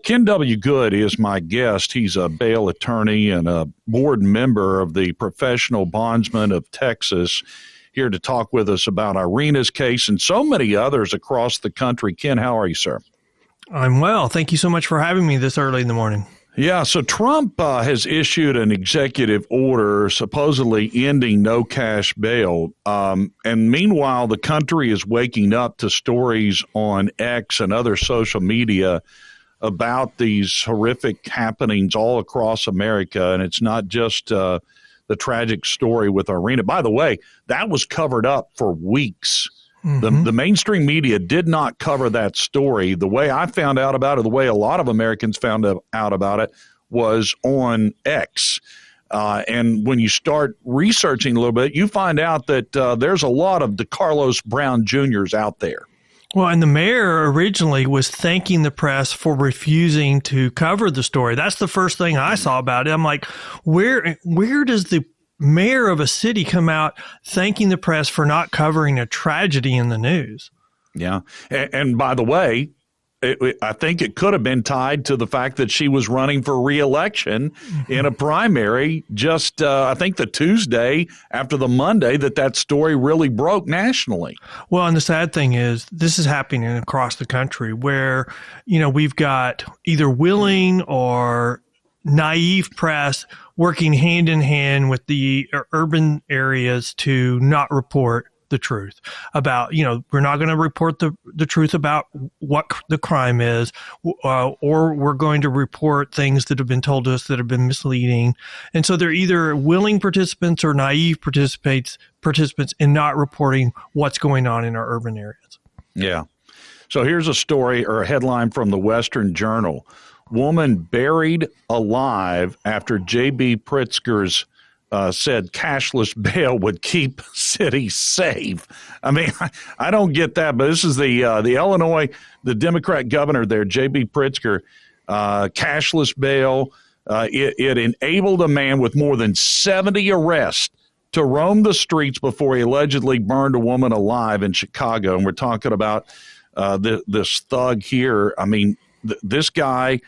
Ken W. Good is my guest. He's a bail attorney and a board member of the Professional Bondsmen of Texas, here to talk with us about Iryna's case and so many others across the country. Ken, how are you, sir? I'm well. Thank you so much for having me this early in the morning. Yeah, so Trump has issued an executive order supposedly ending no cash bail. And meanwhile, the country is waking up to stories on X and other social media about these horrific happenings all across America. And it's not just the tragic story with Iryna. By the way, that was covered up for weeks. The mainstream media did not cover that story. The way I found out about it, the way a lot of Americans found out about it, was on X. And when you start researching a little bit, you find out that there's a lot of Decarlos Brown Jrs. out there. Well, and the mayor originally was thanking the press for refusing to cover the story. That's the first thing I saw about it. I'm like, where does the mayor of a city come out thanking the press for not covering a tragedy in the news? Yeah. And by the way, I think it could have been tied to the fact that she was running for re-election in a primary just, I think, the Tuesday after the Monday that story really broke nationally. Well, and the sad thing is this is happening across the country where, we've got either willing or naive press working hand in hand with the urban areas to not report the truth about, we're not going to report the truth about what the crime is, or we're going to report things that have been told to us that have been misleading. And so they're either willing participants or naive participants in not reporting what's going on in our urban areas. Yeah. So here's a story or a headline from the Western Journal. Woman buried alive after J.B. Pritzker's said cashless bail would keep cities safe. I mean, I don't get that, but this is the Illinois, the Democrat governor there, J.B. Pritzker, cashless bail. It enabled a man with more than 70 arrests to roam the streets before he allegedly burned a woman alive in Chicago. And we're talking about this thug here. I mean, this guy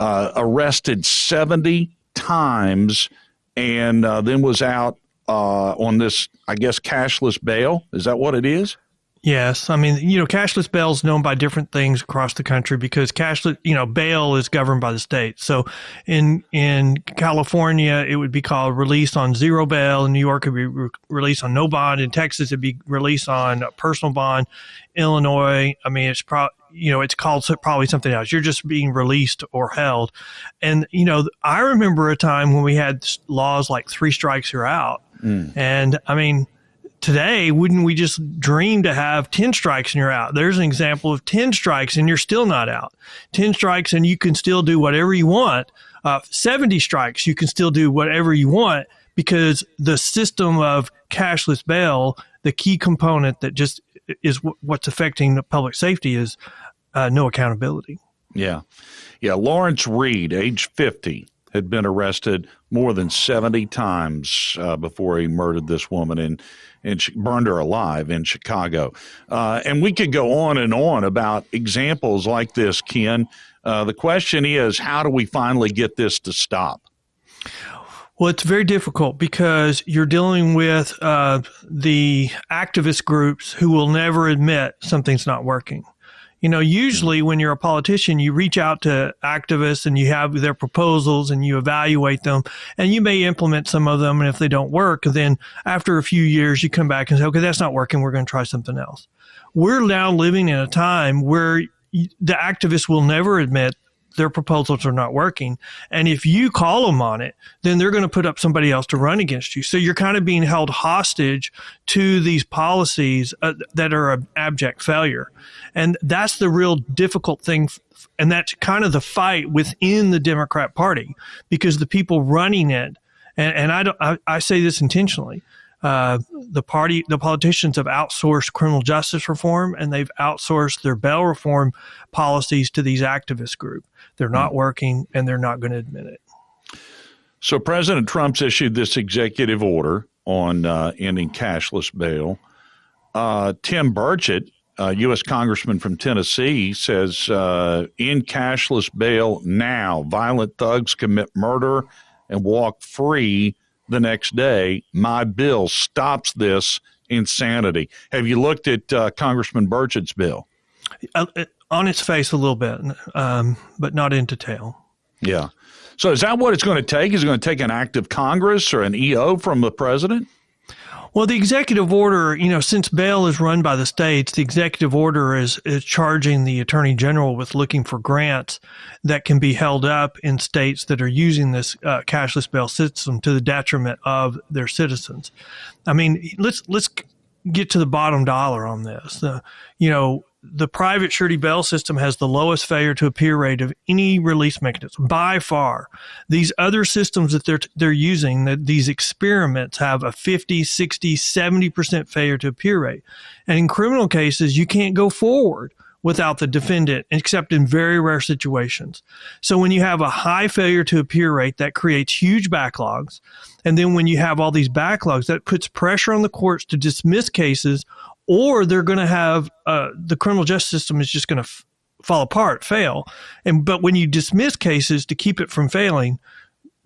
arrested 70 times and then was out on this, I guess, cashless bail. Is that what it is? Yes. I mean, cashless bail is known by different things across the country because cashless, bail is governed by the state. So in California, it would be called release on zero bail. In New York, it would be release on no bond. In Texas, it'd be release on a personal bond. Illinois, I mean, it's it's called probably something else. You're just being released or held. And, I remember a time when we had laws like 3 strikes, you're out. And I mean, today, wouldn't we just dream to have 10 strikes and you're out? There's an example of 10 strikes and you're still not out. 10 strikes and you can still do whatever you want. 70 strikes, you can still do whatever you want because the system of cashless bail, the key component that just is what's affecting the public safety is no accountability. Yeah. Lawrence Reed, age 50, had been arrested more than 70 times before he murdered this woman and burned her alive in Chicago. And we could go on and on about examples like this, Ken. The question is, how do we finally get this to stop? Well, it's very difficult because you're dealing with the activist groups who will never admit something's not working. Usually when you're a politician, you reach out to activists and you have their proposals and you evaluate them and you may implement some of them. And if they don't work, then after a few years, you come back and say, okay, that's not working. We're going to try something else. We're now living in a time where the activists will never admit their proposals are not working. And if you call them on it, then they're going to put up somebody else to run against you. So you're kind of being held hostage to these policies that are an abject failure. And that's the real difficult thing. And that's kind of the fight within the Democrat Party because the people running it, and I say this intentionally, the politicians have outsourced criminal justice reform and they've outsourced their bail reform policies to these activist groups. They're not working and they're not going to admit it. So President Trump's issued this executive order on ending cashless bail. Tim Burchett U.S. Congressman from Tennessee, says, "In cashless bail now. Violent thugs commit murder and walk free the next day. My bill stops this insanity." Have you looked at Congressman Burchett's bill? On its face a little bit, but not in detail. Yeah. So is that what it's going to take? Is it going to take an act of Congress or an EO from the president? Well, the executive order, since bail is run by the states, the executive order is charging the attorney general with looking for grants that can be held up in states that are using this cashless bail system to the detriment of their citizens. I mean, let's get to the bottom dollar on this. The private surety bail system has the lowest failure to appear rate of any release mechanism by far. These other systems that they're using, these experiments, have a 50, 60, 70% failure to appear rate. And in criminal cases, you can't go forward without the defendant, except in very rare situations. So when you have a high failure to appear rate, that creates huge backlogs. And then when you have all these backlogs, that puts pressure on the courts to dismiss cases, or they're going to have the criminal justice system is just going to fall apart, fail. But when you dismiss cases to keep it from failing,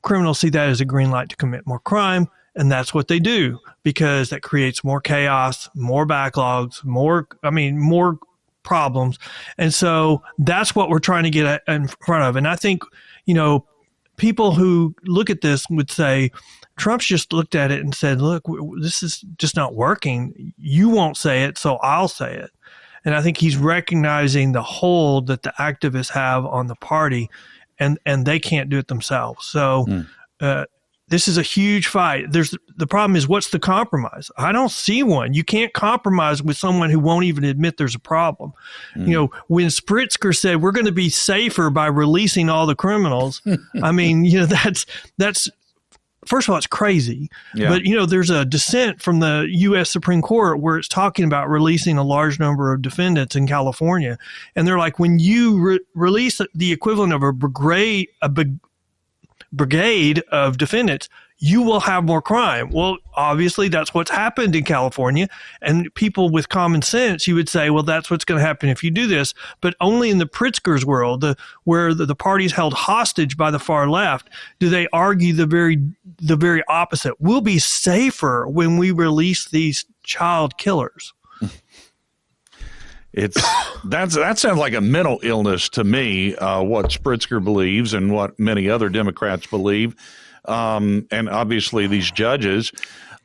criminals see that as a green light to commit more crime, and that's what they do, because that creates more chaos, more backlogs, more problems. And so that's what we're trying to get in front of. And I think, people who look at this would say, Trump's just looked at it and said, look, this is just not working. You won't say it, so I'll say it. And I think he's recognizing the hold that the activists have on the party, and they can't do it themselves. So this is a huge fight. The problem is, what's the compromise? I don't see one. You can't compromise with someone who won't even admit there's a problem. When Spritzker said we're going to be safer by releasing all the criminals, I mean, that's first of all, it's crazy. Yeah. But, there's a dissent from the U.S. Supreme Court where it's talking about releasing a large number of defendants in California. And they're like, when you release the equivalent of a brigade of defendants, you will have more crime. Well, obviously, that's what's happened in California. And people with common sense, you would say, well, that's what's going to happen if you do this. But only in the Pritzker's world, where the party's held hostage by the far left, do they argue the very opposite. We'll be safer when we release these child killers. That sounds like a mental illness to me, what Spritzker believes and what many other Democrats believe. And obviously these judges.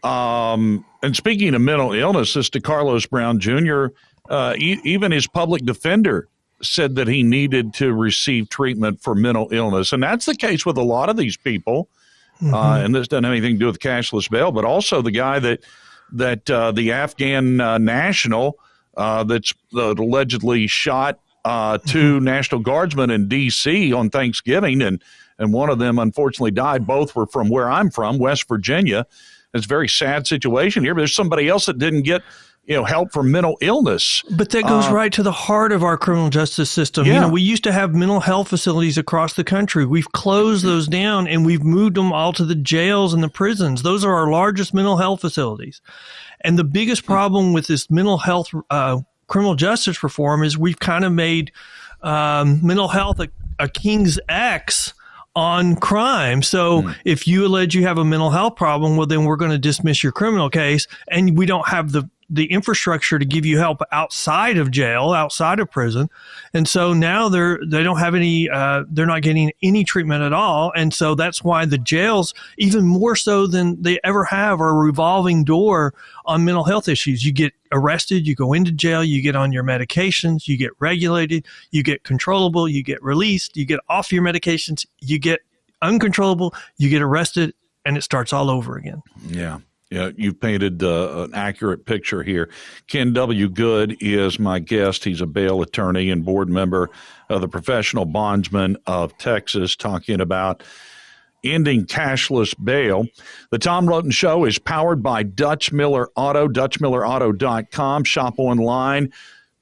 And speaking of mental illness, this Decarlos Brown Jr., even his public defender said that he needed to receive treatment for mental illness. And that's the case with a lot of these people. And this doesn't have anything to do with cashless bail, but also the guy that the Afghan national that allegedly shot two National Guardsmen in D.C. on Thanksgiving, and one of them unfortunately died. Both were from where I'm from, West Virginia. It's a very sad situation here, but there's somebody else that didn't get help for mental illness. But that goes right to the heart of our criminal justice system. Yeah. We used to have mental health facilities across the country. We've closed those down, and we've moved them all to the jails and the prisons. Those are our largest mental health facilities. And the biggest problem with this mental health criminal justice reform is we've kind of made mental health a king's X on crime. So if you allege you have a mental health problem, well, then we're going to dismiss your criminal case, and we don't have the infrastructure to give you help outside of jail, outside of prison. And so now they don't have any, they're not getting any treatment at all. And so that's why the jails, even more so than they ever have, are a revolving door on mental health issues. You get arrested, you go into jail, you get on your medications, you get regulated, you get controllable, you get released, you get off your medications, you get uncontrollable, you get arrested, and it starts all over again. Yeah. Yeah, you've painted an accurate picture here. Ken W. Good is my guest. He's a bail attorney and board member of the Professional Bondsmen of Texas, talking about ending cashless bail. The Tom Roten Show is powered by Dutch Miller Auto, DutchMillerAuto.com. Shop online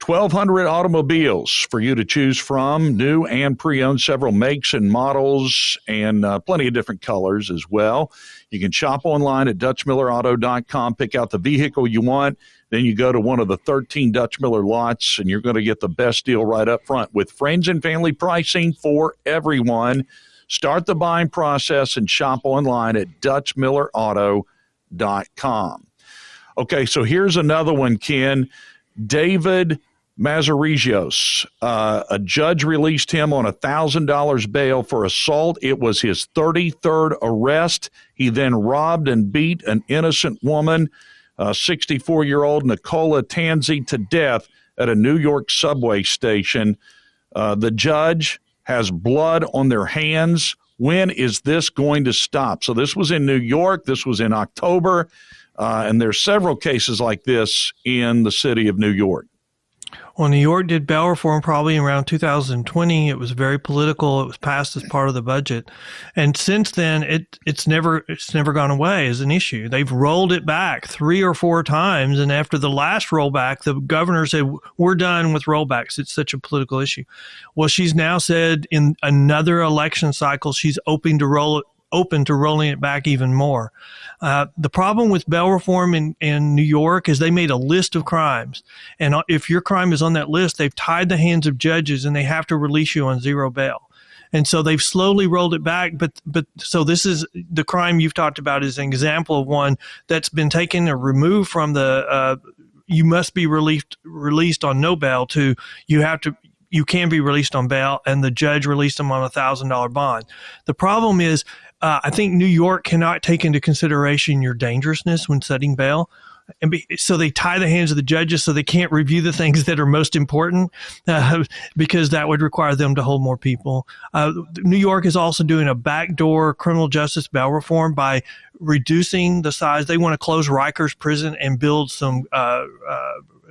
1,200 automobiles for you to choose from, new and pre-owned, several makes and models, and plenty of different colors as well. You can shop online at DutchMillerAuto.com, pick out the vehicle you want. Then you go to one of the 13 Dutch Miller lots, and you're going to get the best deal right up front with friends and family pricing for everyone. Start the buying process and shop online at DutchMillerAuto.com. Okay, so here's another one, Ken. David Mazarigios. A judge released him on $1,000 bail for assault. It was his 33rd arrest. He then robbed and beat an innocent woman, 64-year-old Nicola Tanzi, to death at a New York subway station. The judge has blood on their hands. When is this going to stop? So this was in New York. This was in October. And there's several cases like this in the city of New York. Well, New York did bail reform probably around 2020. It was very political. It was passed as part of the budget. And since then, it's never gone away as an issue. They've rolled it back 3 or 4 times. And after the last rollback, the governor said, we're done with rollbacks. It's such a political issue. Well, she's now said in another election cycle, she's open to rolling it back even more. The problem with bail reform in New York is they made a list of crimes. And if your crime is on that list, they've tied the hands of judges and they have to release you on zero bail. And so they've slowly rolled it back. But so this is the crime you've talked about is an example of one that's been taken or removed from the you must be released on no bail to you can be released on bail, and the judge released them on $1,000 bond. The problem is, I think New York cannot take into consideration your dangerousness when setting bail. So they tie the hands of the judges so they can't review the things that are most important because that would require them to hold more people. New York is also doing a backdoor criminal justice bail reform by reducing the size. They want to close Rikers prison and build some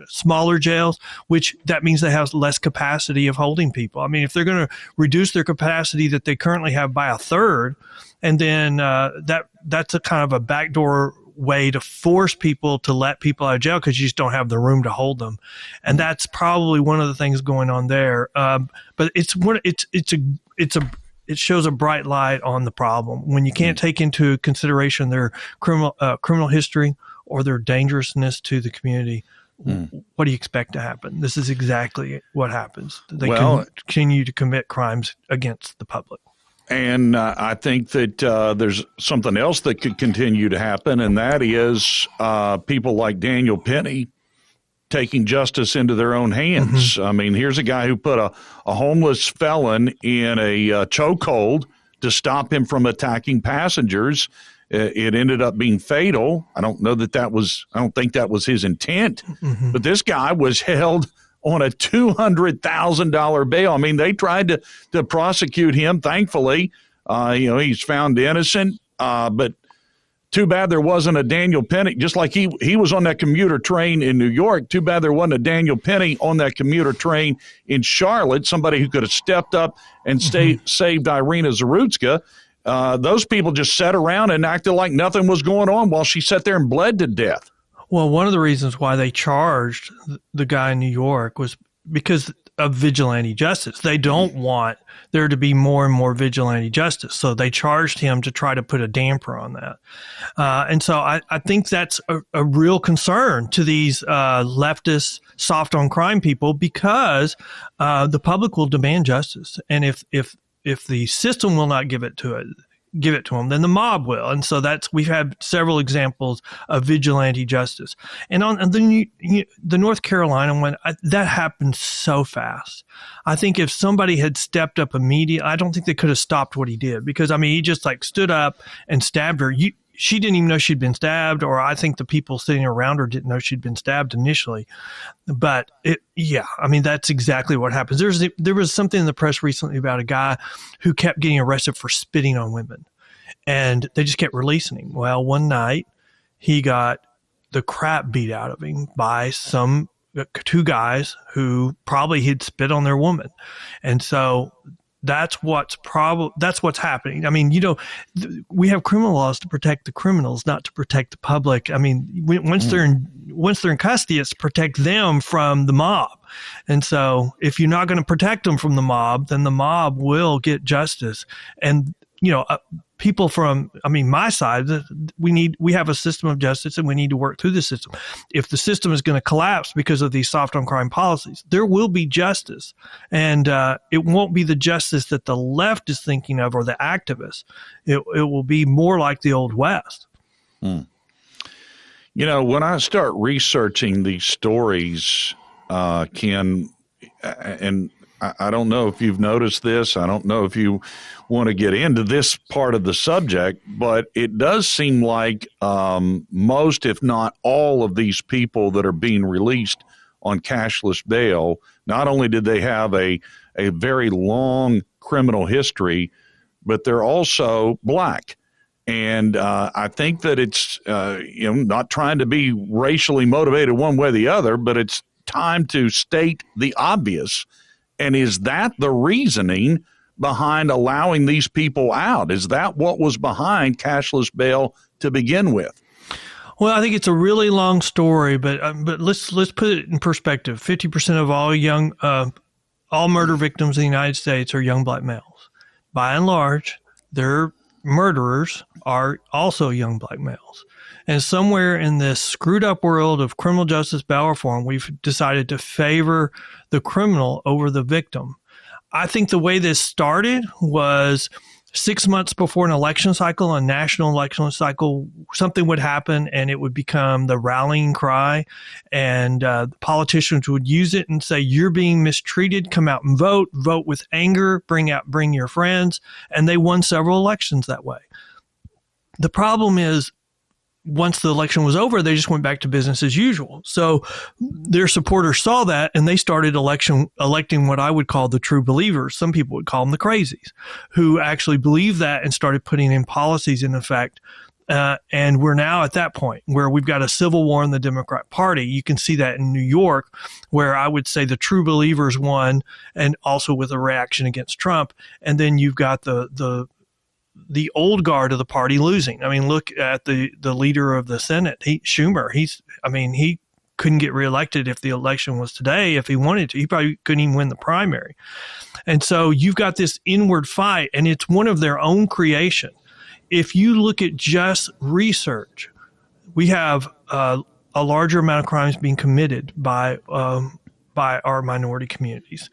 smaller jails, which that means they have less capacity of holding people. I mean, if they're going to reduce their capacity that they currently have by 1/3, and then that's a kind of a backdoor way to force people to let people out of jail because you just don't have the room to hold them, and that's probably one of the things going on there. But it shows a bright light on the problem when you can't take into consideration their criminal history or their dangerousness to the community. What do you expect to happen? This is exactly what happens. They continue to commit crimes against the public. And I think that there's something else that could continue to happen, and that is people like Daniel Penny taking justice into their own hands. Mm-hmm. I mean, here's a guy who put a homeless felon in a chokehold to stop him from attacking passengers. It ended up being fatal. I don't think that was his intent, but this guy was held on a $200,000 bail. I mean, they tried to prosecute him. Thankfully, he's found innocent. But too bad there wasn't a Daniel Penny. Just like he was on that commuter train in New York. Too bad there wasn't a Daniel Penny on that commuter train in Charlotte. Somebody who could have stepped up and saved Iryna Zarutska. Those people just sat around and acted like nothing was going on while she sat there and bled to death. Well, one of the reasons why they charged the guy in New York was because of vigilante justice. They don't want there to be more and more vigilante justice. So they charged him to try to put a damper on that. And so I think that's a real concern to these leftist, soft on crime people because the public will demand justice. And if the system will not give it to them, then the mob will. And so we've had several examples of vigilante justice. And on the North Carolina one, that happened so fast. I think if somebody had stepped up immediately, I don't think they could have stopped what he did because, I mean, he just stood up and stabbed her. She didn't even know she'd been stabbed, or I think the people sitting around her didn't know she'd been stabbed initially. But that's exactly what happens. There was something in the press recently about a guy who kept getting arrested for spitting on women, and they just kept releasing him. Well, one night he got the crap beat out of him by two guys who probably he'd spit on their woman, and so. That's what's happening. I mean, we have criminal laws to protect the criminals, not to protect the public. I mean, once they're in custody, it's to protect them from the mob. And so if you're not going to protect them from the mob, then the mob will get justice. And, people from, my side, we have a system of justice and we need to work through the system. If the system is going to collapse because of these soft on crime policies, there will be justice. And it won't be the justice that the left is thinking of or the activists. It will be more like the Old West. When I start researching these stories, Ken, and I don't know if you've noticed this. I don't know if you want to get into this part of the subject, but it does seem like most, if not all, of these people that are being released on cashless bail, not only did they have a very long criminal history, but they're also Black. And I think that it's, not trying to be racially motivated one way or the other, but it's time to state the obvious. And is that the reasoning behind allowing these people out? Is that what was behind cashless bail to begin with? Well, I think it's a really long story, but let's put it in perspective. 50% of all murder victims in the United States are young Black males. By and large, their murderers are also young Black males. And somewhere in this screwed up world of criminal justice bail reform, we've decided to favor the criminal over the victim. I think the way this started was 6 months before an election cycle, a national election cycle, something would happen and it would become the rallying cry. And politicians would use it and say, you're being mistreated, come out and vote with anger, bring your friends. And they won several elections that way. The problem is, once the election was over, they just went back to business as usual. So their supporters saw that and they started electing what I would call the true believers. Some people would call them the crazies, who actually believed that and started putting in policies in effect. And we're now at that point where we've got a civil war in the Democrat Party. You can see that in New York, where I would say the true believers won, and also with a reaction against Trump. And then you've got the old guard of the party losing. Look at the leader of the Senate, Schumer. He couldn't get reelected if the election was today. If he wanted to, he probably couldn't even win the primary. And so you've got this inward fight, and it's one of their own creation. If you look at just research, we have a larger amount of crimes being committed by our minority communities.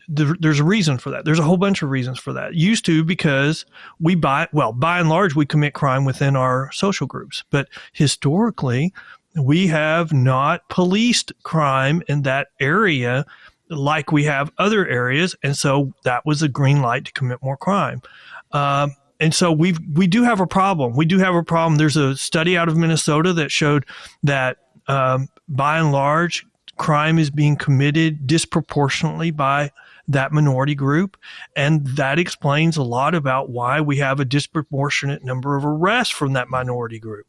There's a reason for that. There's a whole bunch of reasons for that. Used to, because by and large, we commit crime within our social groups. But historically, we have not policed crime in that area like we have other areas. And so that was a green light to commit more crime. And so we do have a problem. We do have a problem. There's a study out of Minnesota that showed that by and large, crime is being committed disproportionately by that minority group. And that explains a lot about why we have a disproportionate number of arrests from that minority group.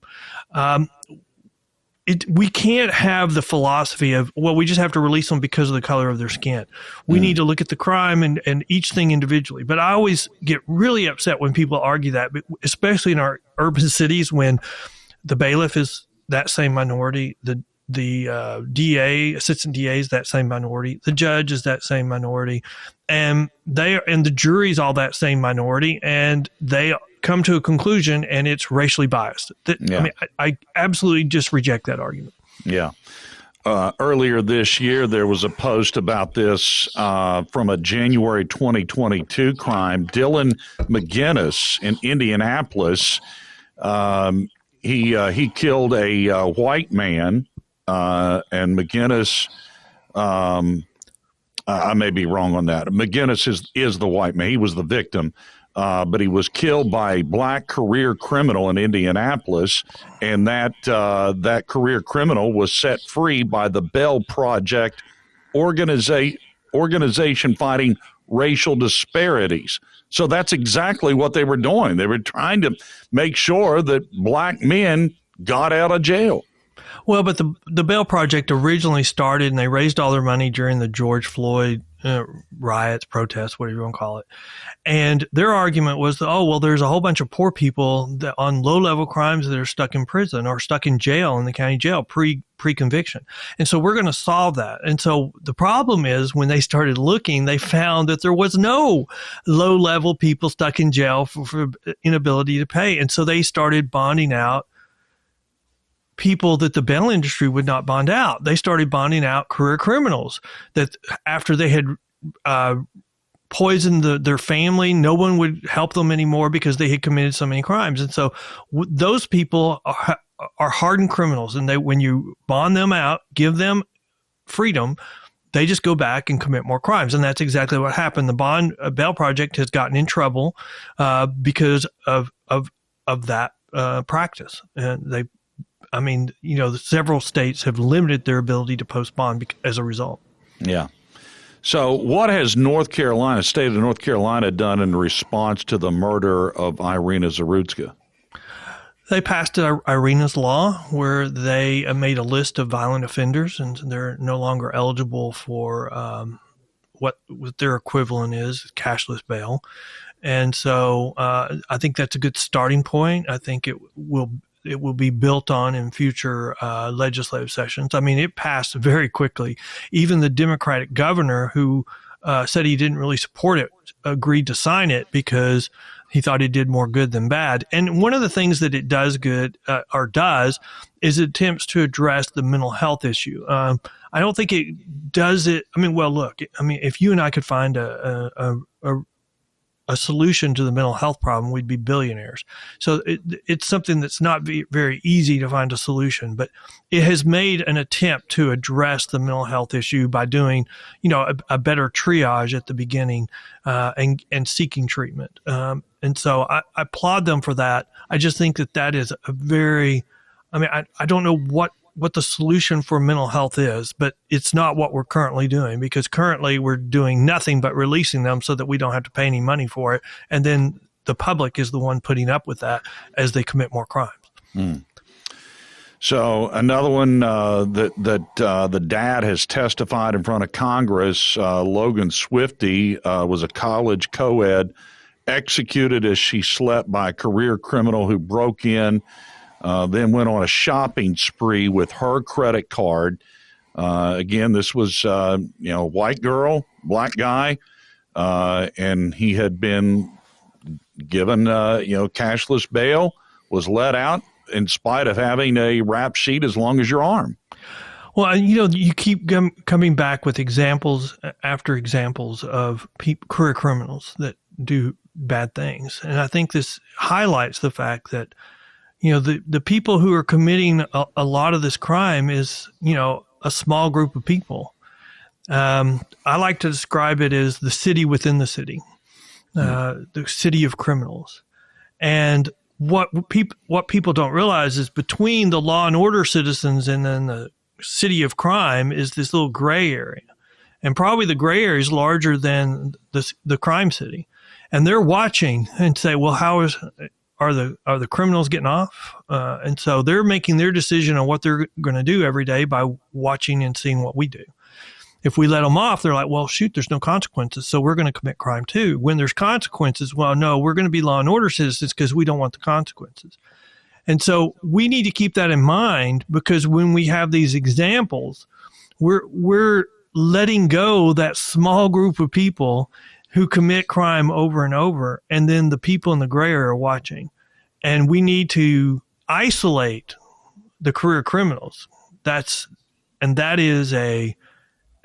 We can't have the philosophy of, well, we just have to release them because of the color of their skin. We need to look at the crime and each thing individually. But I always get really upset when people argue that, especially in our urban cities, when the bailiff is that same minority, the DA, assistant DA is that same minority. The judge is that same minority, and the jury is all that same minority, and they come to a conclusion, and it's racially biased. I absolutely just reject that argument. Yeah. Earlier this year, there was a post about this from a January 2022 crime. Dylan McGinnis in Indianapolis, he killed a white man. And McGinnis, I may be wrong on that. McGinnis is the white man. He was the victim, but he was killed by a Black career criminal in Indianapolis, and that career criminal was set free by the Bell Project organization fighting racial disparities. So that's exactly what they were doing. They were trying to make sure that Black men got out of jail. Well, but the Bell Project originally started, and they raised all their money during the George Floyd riots, protests, whatever you want to call it. And their argument was, there's a whole bunch of poor people that on low-level crimes that are stuck in prison or stuck in jail, in the county jail, pre-conviction. And so we're going to solve that. And so the problem is when they started looking, they found that there was no low-level people stuck in jail for inability to pay. And so they started bonding out people that the bail industry would not bond out. They started bonding out career criminals that after they had poisoned their family, no one would help them anymore because they had committed so many crimes. And so those people are hardened criminals. And when you bond them out, give them freedom, they just go back and commit more crimes. And that's exactly what happened. The Bail Project has gotten in trouble because of that practice. And several states have limited their ability to post bond as a result. Yeah. So what has state of North Carolina done in response to the murder of Iryna Zarutska? They passed Iryna's law where they made a list of violent offenders, and they're no longer eligible for what their equivalent is, cashless bail. And so I think that's a good starting point. I think it will be built on in future legislative sessions. I mean, it passed very quickly. Even the Democratic governor who said he didn't really support it agreed to sign it because he thought it did more good than bad. And one of the things that it does is it attempts to address the mental health issue. I don't think it does it. If you and I could find a solution to the mental health problem, we'd be billionaires. So it's something that's not very easy to find a solution, but it has made an attempt to address the mental health issue by doing, a better triage at the beginning and seeking treatment. And so I applaud them for that. I just think that is I don't know what the solution for mental health is, but it's not what we're currently doing, because currently we're doing nothing but releasing them so that we don't have to pay any money for it. And then the public is the one putting up with that as they commit more crimes. So another one that the dad has testified in front of Congress, Logan Swifty, was a college co-ed executed as she slept by a career criminal who broke in, then went on a shopping spree with her credit card. Again, this was, white girl, black guy, and he had been given, cashless bail, was let out in spite of having a rap sheet as long as your arm. Well, you keep coming back with examples after examples of career criminals that do bad things. And I think this highlights the fact that the people who are committing a lot of this crime is, a small group of people. I like to describe it as the city within the city, the city of criminals. And what people don't realize is between the law and order citizens and then the city of crime is this little gray area. And probably the gray area is larger than the crime city. And they're watching and say, well, are the criminals getting off? And so they're making their decision on what they're going to do every day by watching and seeing what we do. If we let them off, they're like, well, shoot, there's no consequences, so we're going to commit crime too. When there's consequences, well, no, we're going to be law and order citizens because we don't want the consequences. And so we need to keep that in mind, because when we have these examples, we're letting go that small group of people who commit crime over and over, and then the people in the gray area are watching. And we need to isolate the career criminals. That is a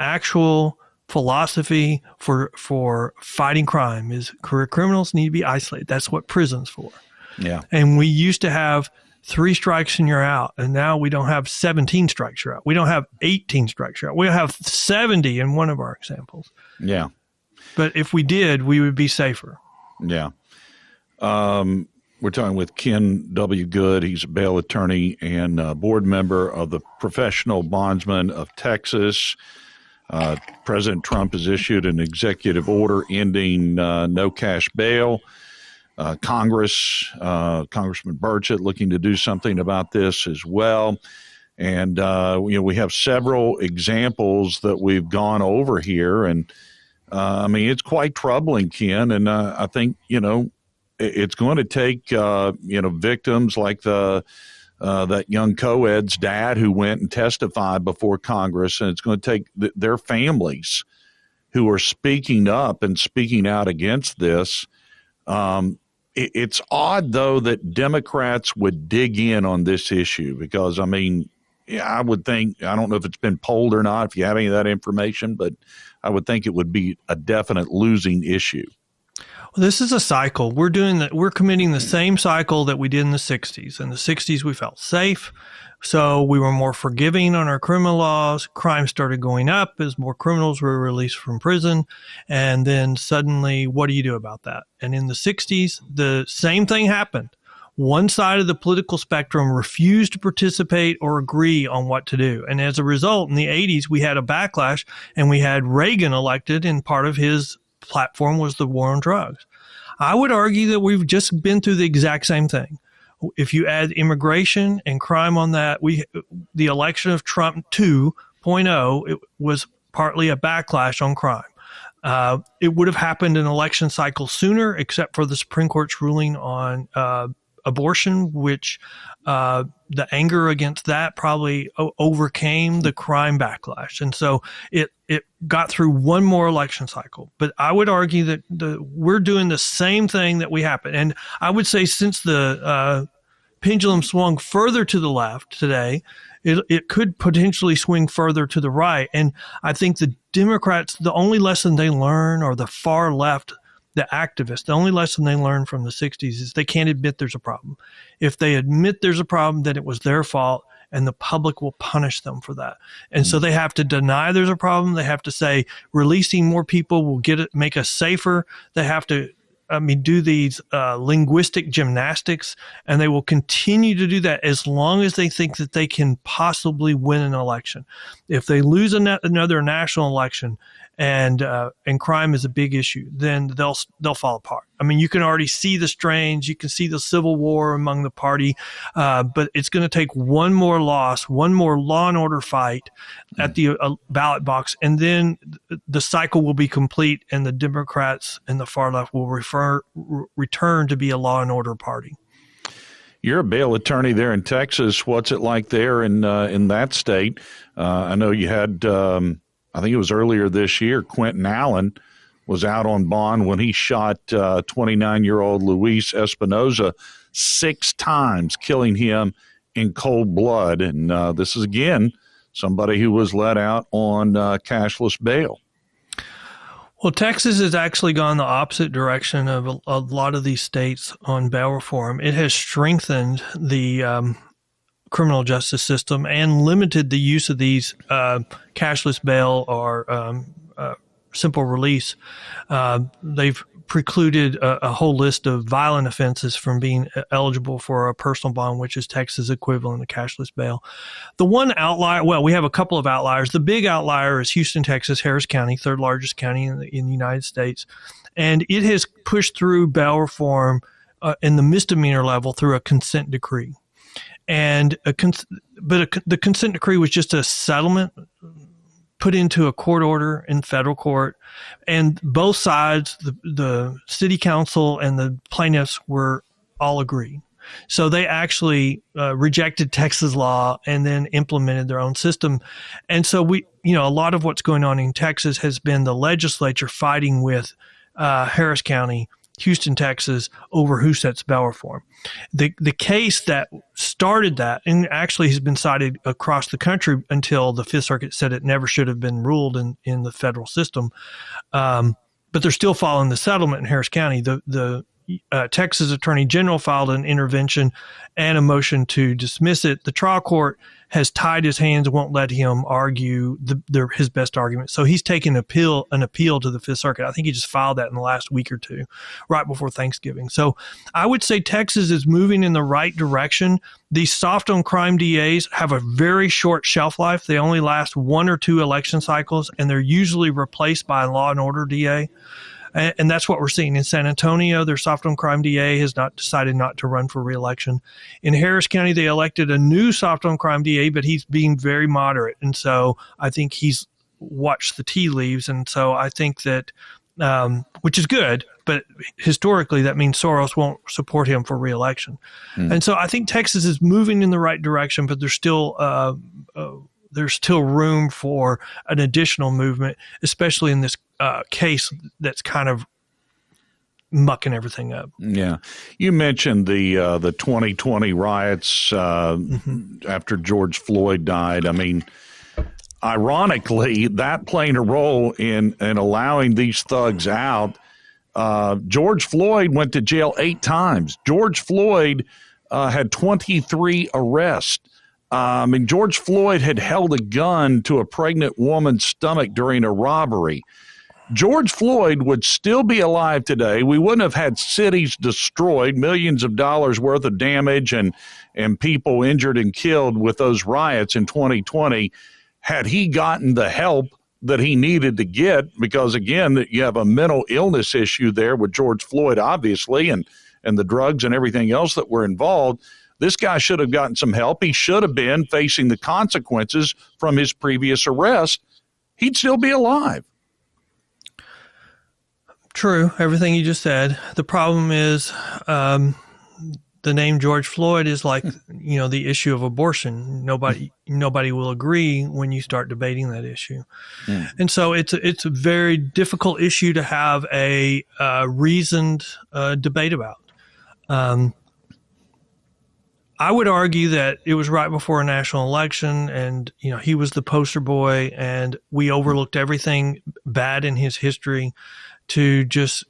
actual philosophy for fighting crime, is career criminals need to be isolated. That's what prison's for. Yeah. And we used to have 3 strikes and you're out. And now we don't have 17 strikes, you're out. We don't have 18 strikes, you're out. We have 70 in one of our examples. Yeah. But if we did, we would be safer. Yeah. We're talking with Ken W. Good. He's a bail attorney and board member of the Professional Bondsmen of Texas. President Trump has issued an executive order ending no cash bail. Congressman Burchett looking to do something about this as well. And, we have several examples that we've gone over here. And I mean, it's quite troubling, Ken. And I think, it's going to take, victims like that young co-ed's dad who went and testified before Congress. And it's going to take their families who are speaking up and speaking out against this. It's odd, though, that Democrats would dig in on this issue because, I mean, I would think, I don't know if it's been polled or not, if you have any of that information, but I would think it would be a definite losing issue. Well, this is a cycle. We're committing the same cycle that we did in the 60s. In the 60s, we felt safe. So we were more forgiving on our criminal laws. Crime started going up as more criminals were released from prison. And then suddenly, what do you do about that? And in the 60s, the same thing happened. One side of the political spectrum refused to participate or agree on what to do. And as a result, in the 80s, we had a backlash and we had Reagan elected, and part of his platform was the war on drugs. I would argue that we've just been through the exact same thing. If you add immigration and crime on that, the election of Trump 2.0, it was partly a backlash on crime. It would have happened an election cycle sooner, except for the Supreme Court's ruling on abortion, which the anger against that probably overcame the crime backlash. And so it got through one more election cycle. But I would argue that we're doing the same thing that we happened. And I would say since the pendulum swung further to the left today, it could potentially swing further to the right. And I think the Democrats, the only lesson they learn, or the far left, the activists, the only lesson they learned from the 60s is they can't admit there's a problem. If they admit there's a problem, then it was their fault, and the public will punish them for that. And so they have to deny there's a problem. They have to say releasing more people will make us safer. They have to do these linguistic gymnastics, and they will continue to do that as long as they think that they can possibly win an election. If they lose another national election and crime is a big issue, then they'll fall apart. I mean, you can already see the strains. You can see the civil war among the party, but it's going to take one more loss, one more law and order fight at the ballot box, and then the cycle will be complete, and the Democrats and the far left will return to be a law and order party. You're a bail attorney there in Texas. What's it like there in that state? I know you had, I think it was earlier this year, Quentin Allen was out on bond when he shot 29-year-old Luis Espinoza 6 times, killing him in cold blood. And this is, again, somebody who was let out on cashless bail. Well, Texas has actually gone the opposite direction of a lot of these states on bail reform. It has strengthened the criminal justice system and limited the use of these cashless bail or simple release. They've precluded a whole list of violent offenses from being eligible for a personal bond, which is Texas' equivalent of cashless bail. The one outlier, well, we have a couple of outliers. The big outlier is Houston, Texas, Harris County, third largest county in the United States. And it has pushed through bail reform in the misdemeanor level through a consent decree. And the consent decree was just a settlement put into a court order in federal court, and both sides, the city council and the plaintiffs, were all agreed. So they actually rejected Texas law and then implemented their own system. And so a lot of what's going on in Texas has been the legislature fighting with Harris County, Houston, Texas, over who sets bail reform. The case that started that, and actually has been cited across the country until the Fifth Circuit said it never should have been ruled in the federal system, but they're still following the settlement in Harris County. The Texas Attorney General filed an intervention and a motion to dismiss it. The trial court has tied his hands, won't let him argue his best argument. So he's taken an appeal to the Fifth Circuit. I think he just filed that in the last week or two, right before Thanksgiving. So I would say Texas is moving in the right direction. These soft on crime DAs have a very short shelf life. They only last 1 or 2 election cycles, and they're usually replaced by a law and order DA. And that's what we're seeing in San Antonio. Their soft on crime DA has decided not to run for re-election. In Harris County, they elected a new soft on crime DA, but he's being very moderate. And so I think he's watch the tea leaves. And so I think that, which is good, but historically that means Soros won't support him for re-election. And so I think Texas is moving in the right direction, but there's still room for an additional movement, especially in this case that's kind of mucking everything up. Yeah. You mentioned the 2020 riots after George Floyd died. I mean, ironically, that playing a role in allowing these thugs out. George Floyd went to jail 8 times. George Floyd had 23 arrests. George Floyd had held a gun to a pregnant woman's stomach during a robbery. George Floyd would still be alive today. We wouldn't have had cities destroyed, millions of dollars worth of damage and people injured and killed with those riots in 2020 had he gotten the help that he needed to get, because, again, you have a mental illness issue there with George Floyd, obviously, and the drugs and everything else that were involved. This guy should have gotten some help. He should have been facing the consequences from his previous arrest. He'd still be alive. True, everything you just said. The problem is the name George Floyd is like, the issue of abortion. Nobody will agree when you start debating that issue. And so it's a very difficult issue to have a reasoned debate about. I would argue that it was right before a national election, and he was the poster boy, and we overlooked everything bad in his history to just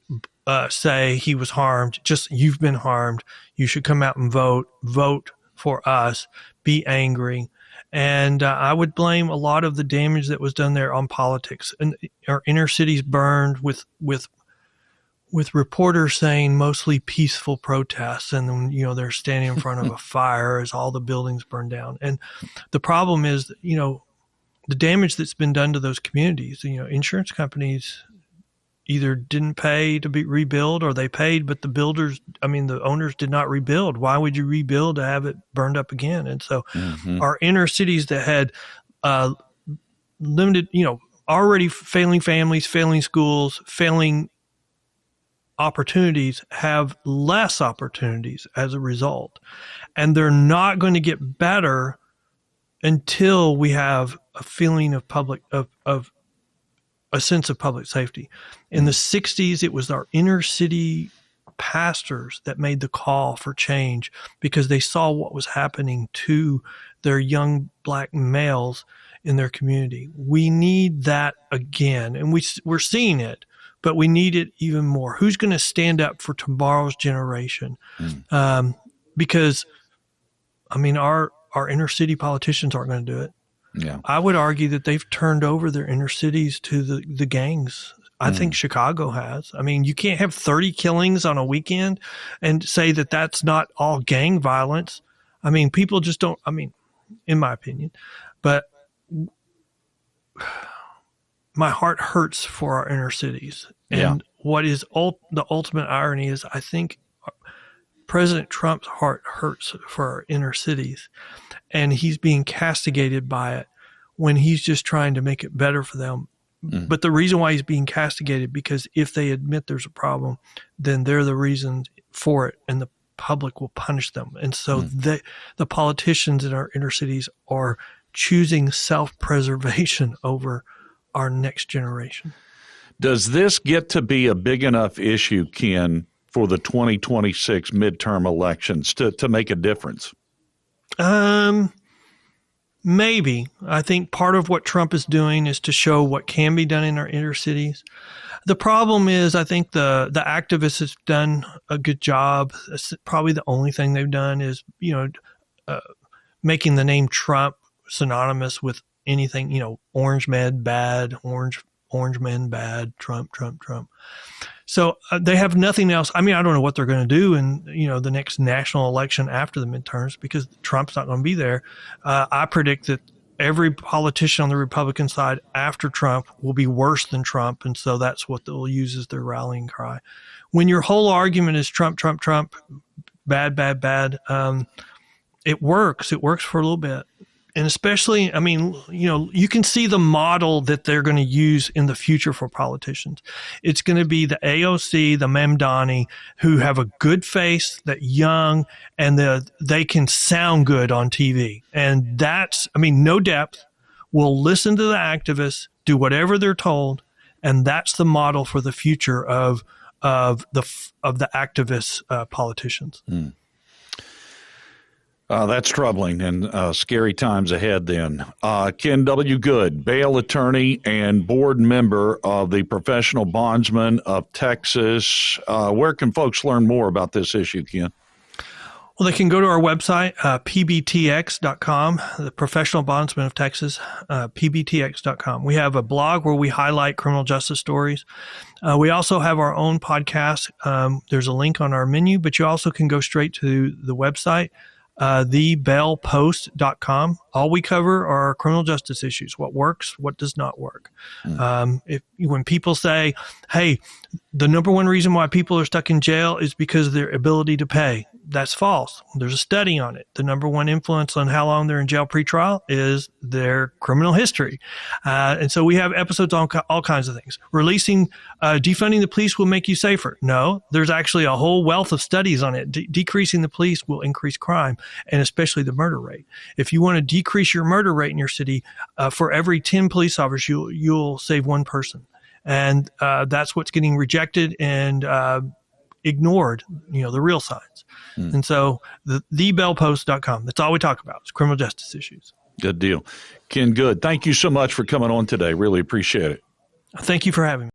say he was harmed. Just, you've been harmed. You should come out and vote for us, be angry. And I would blame a lot of the damage that was done there on politics. And our inner cities burned with reporters saying mostly peaceful protests. And then, they're standing in front of a fire as all the buildings burn down. And the problem is, the damage that's been done to those communities. Insurance companies either didn't pay to be rebuild, or they paid, but the owners did not rebuild. Why would you rebuild to have it burned up again? And so our inner cities that had limited, already failing families, failing schools, failing opportunities have less opportunities as a result. And they're not going to get better until we have a feeling of a sense of public safety. In the 60s, it was our inner city pastors that made the call for change because they saw what was happening to their young black males in their community. We need that again, and we're seeing it, but we need it even more. Who's going to stand up for tomorrow's generation? Because, our inner city politicians aren't going to do it. Yeah. I would argue that they've turned over their inner cities to the gangs. I think Chicago has. You can't have 30 killings on a weekend and say that that's not all gang violence. People just don't, in my opinion. But my heart hurts for our inner cities. And what is the ultimate irony is I think President Trump's heart hurts for our inner cities. And he's being castigated by it when he's just trying to make it better for them. But the reason why he's being castigated, because if they admit there's a problem, then they're the reason for it, and the public will punish them. And so the politicians in our inner cities are choosing self-preservation over our next generation. Does this get to be a big enough issue, Ken, for the 2026 midterm elections to make a difference? Maybe. I think part of what Trump is doing is to show what can be done in our inner cities. The problem is, I think the activists have done a good job. It's probably the only thing they've done is, making the name Trump synonymous with anything, orange men bad, orange men bad, Trump. So they have nothing else. I don't know what they're going to do in, the next national election after the midterms, because Trump's not going to be there. I predict that every politician on the Republican side after Trump will be worse than Trump. And so that's what they'll use as their rallying cry. When your whole argument is Trump, bad, it works. It works for a little bit. And especially, I mean, you can see the model that they're going to use in the future for politicians. It's going to be the AOC, the Mamdani, who have a good face, that young, and they can sound good on TV. And no depth, will listen to the activists, do whatever they're told, and that's the model for the future of the activist politicians. Mm. That's troubling and scary times ahead then. Ken W. Good, bail attorney and board member of the Professional Bondsmen of Texas. Where can folks learn more about this issue, Ken? Well, they can go to our website, pbtx.com, the Professional Bondsmen of Texas, pbtx.com. We have a blog where we highlight criminal justice stories. We also have our own podcast. There's a link on our menu, but you also can go straight to the website, thebailpost.com. All we cover are criminal justice issues, what works, what does not work. When people say, hey, the number one reason why people are stuck in jail is because of their ability to pay, that's false. There's a study on it. The number one influence on how long they're in jail pretrial is their criminal history. And so we have episodes on all kinds of things. Defunding the police will make you safer. No, there's actually a whole wealth of studies on it. Decreasing the police will increase crime, and especially the murder rate. If you want to decrease your murder rate in your city, for every 10 police officers, you'll save one person. And that's what's getting rejected and ignored, the real signs. And so thebailpost.com, that's all we talk about is criminal justice issues. Good deal. Ken Good, thank you so much for coming on today. Really appreciate it. Thank you for having me.